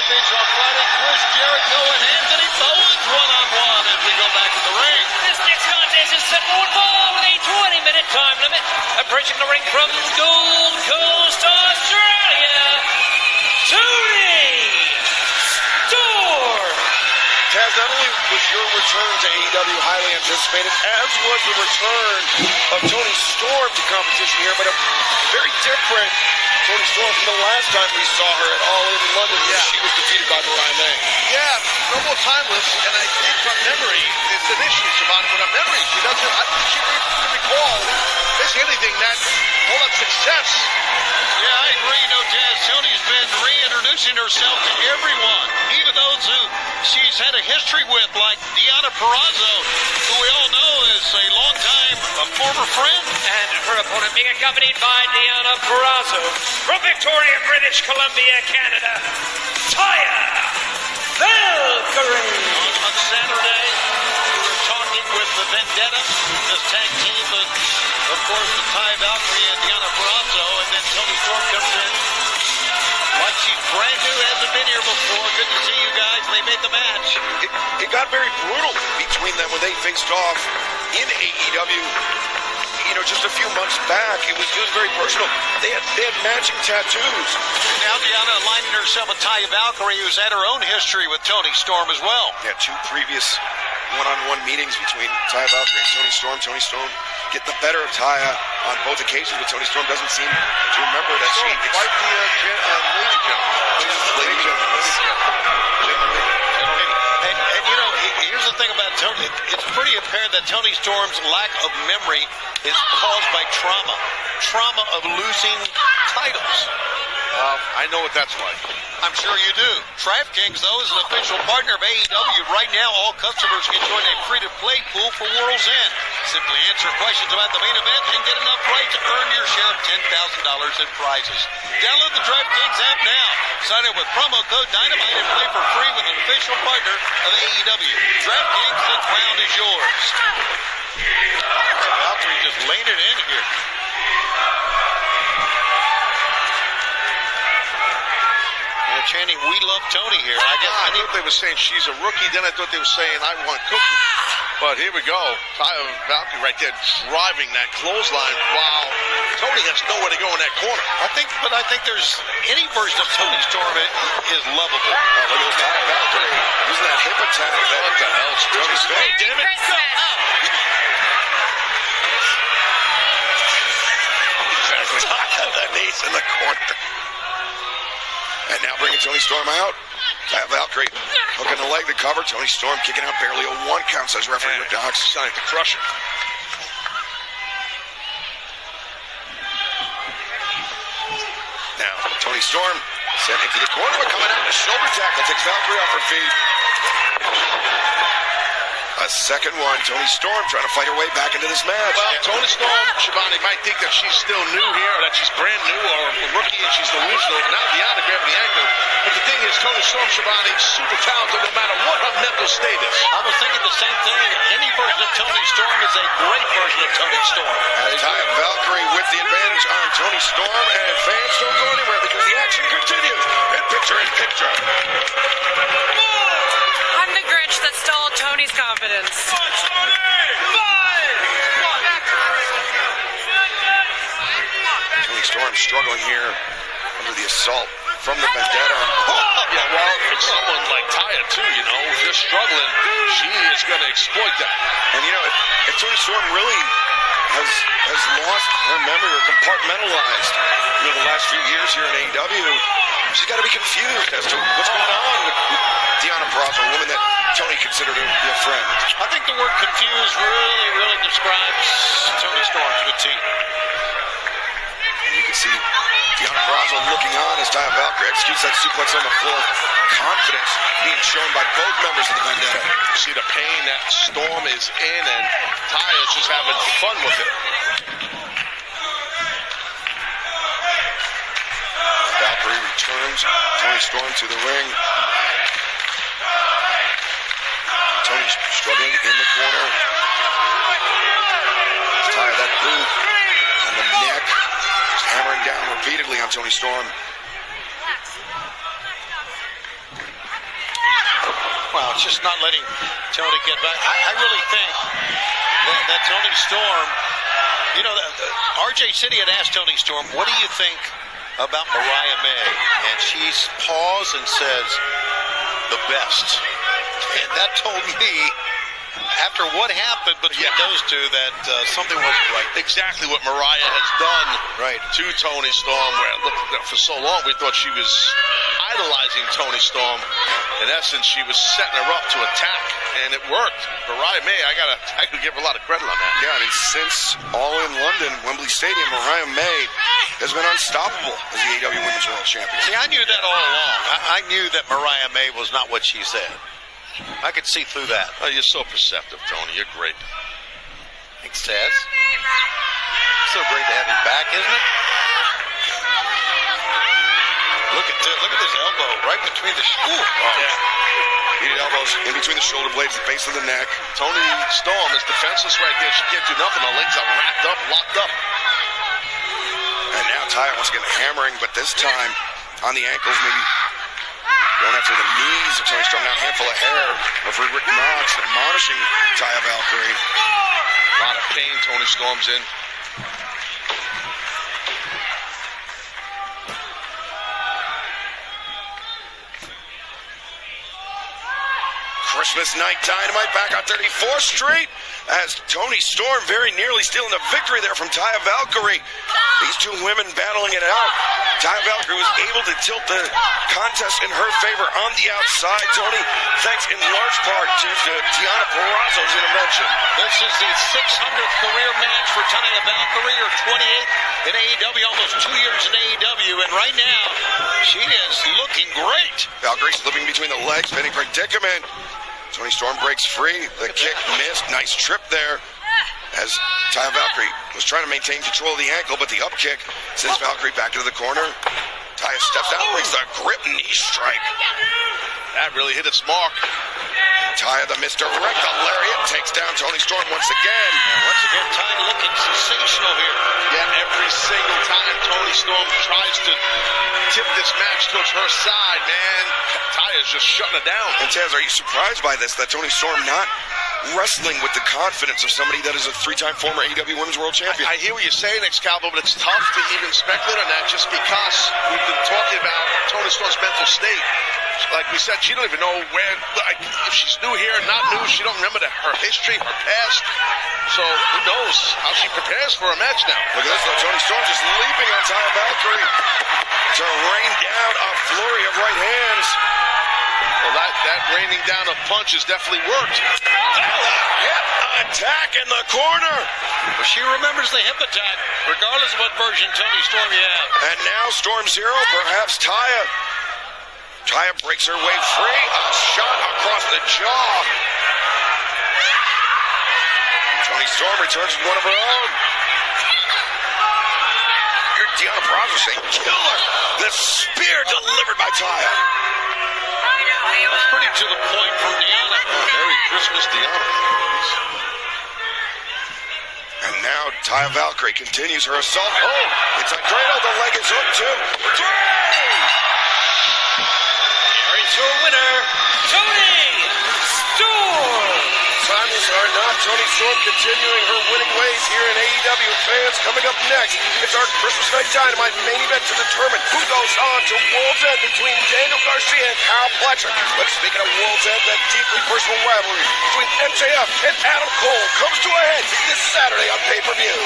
advantage on Friday. Chris Jericho and Anthony Bowens one-on-one as we go back to the ring. This next contest is set forward for a 20-minute time limit. Approaching the ring from Gold Coast, Australia, Toni Storm. Taz, not only was your return to AEW highly anticipated, as was the return of Toni Storm to competition here, but a very different Toni Storm from the last time we saw her at All In London. Yeah. She was defeated by Mariah May. Yeah, no more timeless, and I think from memory, it's an issue, Shivani, but from memory, she doesn't, I think she can recall basically anything that, all that success. Yeah, I agree. You know, Jazz, Toni's been reintroducing herself to everyone, even those who she's had a history with, like Deonna Purrazzo, who we all know is a long-time former friend. And her opponent being accompanied by Deonna Purrazzo. From Victoria, British Columbia, Canada, Taya, Valkyrie. On Saturday, we were talking with the Vendetta, this tag team, but of course the Taya Valkyrie and Deonna Purrazzo, and then Toni Storm comes in like she's brand new, hasn't been here before. Good to see you guys. They made the match. It got very brutal between them when they faced off in AEW. You know, just a few months back, it was very personal. They had matching tattoos. Now Deonna aligning herself with Taya Valkyrie, who's had her own history with Toni Storm as well. Yeah, 2 previous one-on-one meetings between Taya Valkyrie and Toni Storm. Toni Storm getting the better of Taya on both occasions, but Toni Storm doesn't seem to remember that she... Quite the lady gentleman. And you know, here's the thing about Toni. It's pretty apparent that Toni Storm's lack of memory is caused by trauma of losing titles. I know what that's like. I'm sure you do. DraftKings, though, is an official partner of AEW. Right now, all customers can join a free-to-play pool for World's End. Simply answer questions about the main event and get enough right to earn your share of $10,000 in prizes. Download the DraftKings app now. Sign up with promo code Dynamite and play for free with an official partner of AEW. DraftKings, the crown is yours. Valkyrie just laying it in here. Chanting, we love Toni here. I thought they were saying she's a rookie. Then I thought they were saying I want Cookie. But here we go. Taya Valkyrie right there driving that clothesline. Wow. Toni has nowhere to go in that corner. I think there's any version of Toni Storm is lovable. Oh, look at Taya Valkyrie using that hip attack. What the hell? Toni's face. Damn it. Exactly. Got that knees in the corner. And now bringing Toni Storm out. Taya Valkyrie hooking the leg to cover. Toni Storm kicking out barely a 1 count, says referee Rick Dox. Starting to crush her. Now, Toni Storm sent into the corner, but coming out in a shoulder tackle. Takes Valkyrie off her feet. A second one. Toni Storm trying to fight her way back into this match. Well, Toni Storm, Shivani, might think that she's still new here, or that she's brand new, or a rookie, and she's delusional. Now Deonna grabbing the ankle. But the thing is, Toni Storm, Shivani, super talented no matter what her mental state is. I was thinking the same thing. Any version of Toni Storm is a great version of Toni Storm. As Taya Valkyrie with the advantage on Toni Storm, and fans don't go anywhere because the action continues. And picture in picture. I'm the Grinch that stole Toni's confidence. Toni Storm struggling here under the assault from the Vendetta. Yeah, well, for someone like Taya, too, you know, if you're struggling, she is going to exploit that. And, you know, if Toni Storm really has lost her memory or compartmentalized, you know, the last few years here in AEW, she's got to be confused as to what's going on with Deonna Purrazzo, a woman that Toni considered to be a friend. I think the word confused really describes Toni Storm to a T. You can see Deonna Purrazzo looking on as Taya Valkyrie executes that suplex on the floor. Confidence being shown by both members of the Vendetta. You see the pain that Storm is in, and Taya is just having fun with it. Valkyrie returns Toni Storm to the ring. Toni's struggling in the corner. Taya, that boot on the neck, just hammering down repeatedly on Toni Storm. Well, it's just not letting Toni get back. I really think that Toni Storm, you know, RJ City had asked Toni Storm, what do you think about Mariah May? And she paused and says, the best. And that told me, after what happened between those two, that something wasn't right. Exactly what Mariah has done to Toni Storm. Where, look, for so long we thought she was idolizing Toni Storm. In essence, she was setting her up to attack, and it worked. Mariah May, I could give her a lot of credit on that. Yeah, I mean, since All in London, Wembley Stadium, Mariah May has been unstoppable as the AEW Women's World Champion. See, I knew that all along. I knew that Mariah May was not what she said. I could see through that. Oh, you're so perceptive, Toni. You're great. Thanks, Taz. So great to have you back, isn't it? Look at this elbow right between the Needed elbows in between the shoulder blades, the base of the neck. Toni Storm is defenseless right there. She can't do nothing. Her legs are wrapped up, locked up. And now Taya once again hammering, but this time on the ankles, maybe going after the knees of Toni Storm. Now a handful of hair. Referee Rick Knox admonishing Taya Valkyrie. A lot of pain Toni Storm's in. Christmas night Dynamite back on 34th Street as Toni Storm very nearly stealing the victory there from Taya Valkyrie. These two women battling it out. Taya Valkyrie was able to tilt the contest in her favor on the outside, Toni, thanks in large part to Tiana Purrazzo's intervention. This is the 600th career match for Taya Valkyrie, her 28th in AEW, almost 2 years in AEW, and right now, she is looking great. Valkyrie slipping between the legs, pinning predicament. Toni Storm breaks free. The kick missed. Nice trip there as Taya Valkyrie was trying to maintain control of the ankle, but the up kick sends Valkyrie back into the corner. Taya steps out, brings the grip knee strike. That really hit its mark. Taya, the misdirect, the lariat, takes down Toni Storm once again. Once again, Taya looking sensational here. Yeah, every single time Toni Storm tries to tip this match towards her side, man, Taya's just shutting it down. And Taz, are you surprised by this, that Toni Storm not wrestling with the confidence of somebody that is a three-time former AEW Women's World Champion? I hear what you're saying, Excalibur, but it's tough to even speculate on that just because we've been talking about Toni Storm's mental state. Like we said, she don't even know where, like, if she's new here, not new, she don't remember her history, her past. So who knows how she prepares for a match now. Look at this, though. Toni Storm just leaping on Taya Valkyrie to rain down a flurry of right hands. Well, that raining down of punches definitely worked. Hip attack in the corner. Well, she remembers the hip attack, regardless of what version Toni Storm you have. And now Storm Zero, perhaps Taya. Taya breaks her way free. A shot across the jaw. Toni Storm returns with one of her own. You're Tiana Purrazzo saying, killer. The spear delivered by Taya. That's pretty to the point from Deanna. Oh, Merry Christmas, Deanna. And now Taya Valkyrie continues her assault. Oh, it's a cradle. The leg is hooked too. Three! Here's your winner, Toni Storm. Timeless or not, Toni Storm continuing her winning ways here in AEW. Fans, coming up next, it's our Christmas Night Dynamite main event to determine who goes on to World's End between Daniel Garcia and Kyle Fletcher. But speaking of World's End, that deeply personal rivalry between MJF and Adam Cole comes to a head this Saturday on pay-per-view.